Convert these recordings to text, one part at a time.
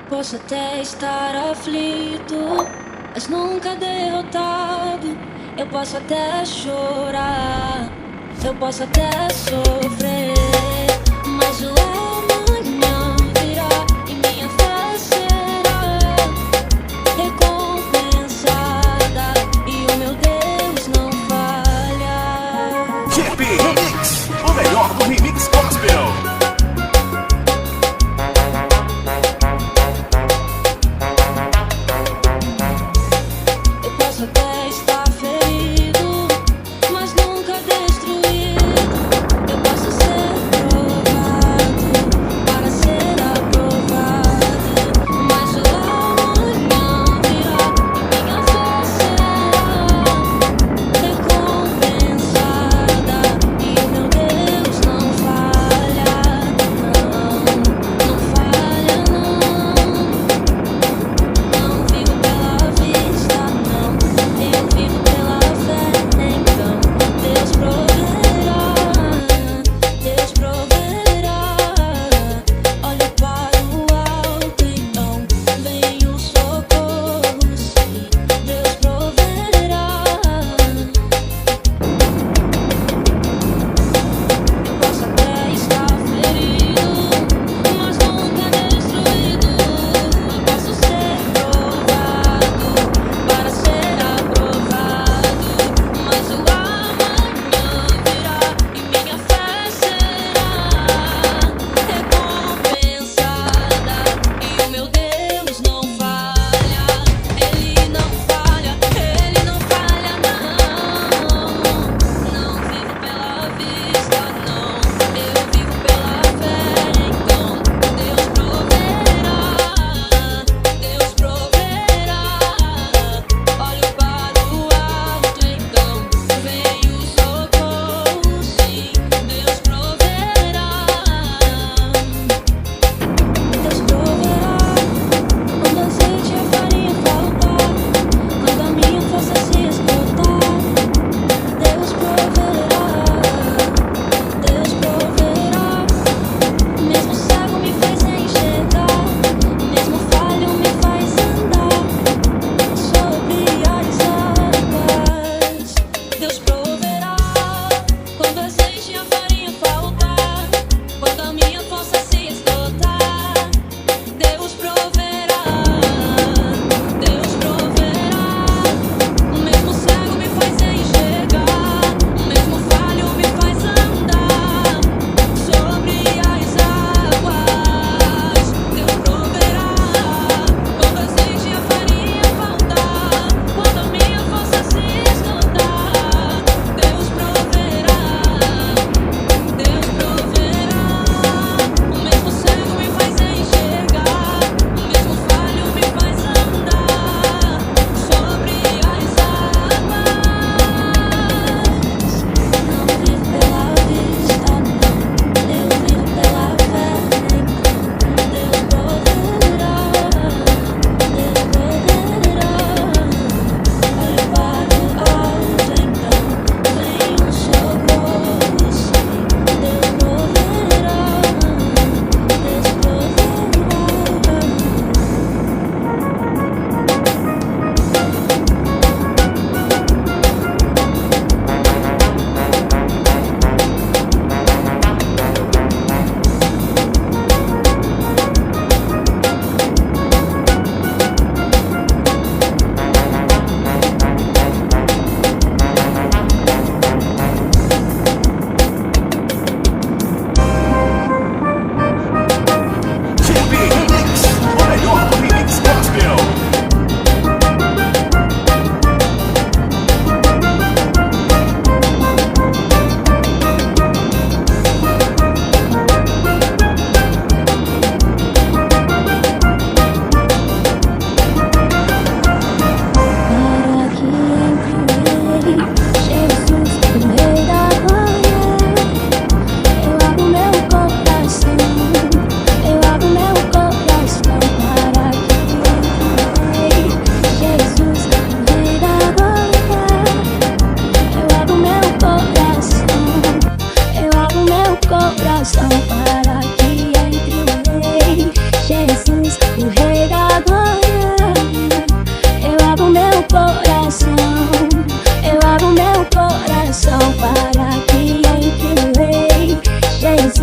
Posso até estar aflito, mas nunca derrotado. Eu posso até chorar, eu posso até sofrer, mas o amanhã virá e minha fé será recompensada e o meu Deus não falha. GP Remix, o melhor do remix gospel. Posso até estar ferido, mas nunca destruído. Eu posso ser provado para ser aprovado, mas o amanhã virá e minha fé será recompensada e o meu Deus não falha.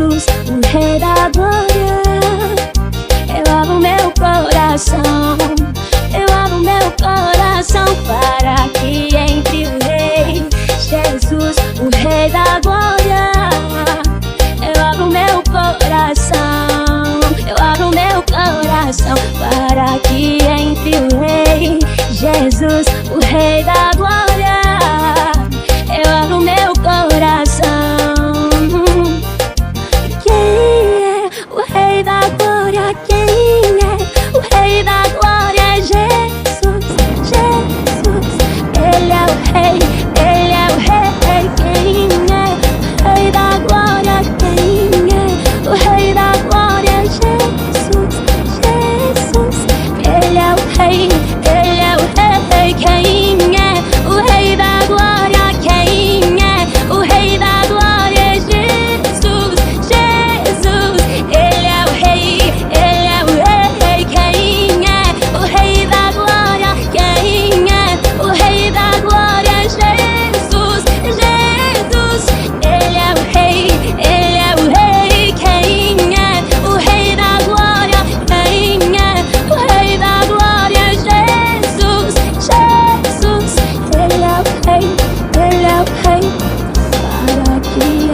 Jesus, o Rei da Glória. Eu abro meu coração, eu abro meu coração para que entre o Rei Jesus, o Rei da Glória. Eu abro meu coração, eu abro meu coração para que entre o Rei Jesus, o Rei da Glória. Eu abro meu coração. Quem é o Rei da Glória? Quem é o Rei da Glória? Jesus, Jesus, Ele é o Rei, Ele é o Rei. Quem é o Rei da Glória? Quem é o Rei da Glória? Jesus, Jesus, Ele é o Rei, Ele é o Rei. Quem é o Rei da Glória? Quem é o Rei da Glória? Jesus, Jesus, Ele é o Rei, Ele é o Rei. Quem é o Rei da Glória? Quem é o Rei da Glória? Jesus, Jesus, Ele é o Rei, Ele é o Rei. Quem é o Rei da Glória? Quem é o Rei da Glória? Jesus, Jesus, Ele é o Rei, Ele é o Rei. Para que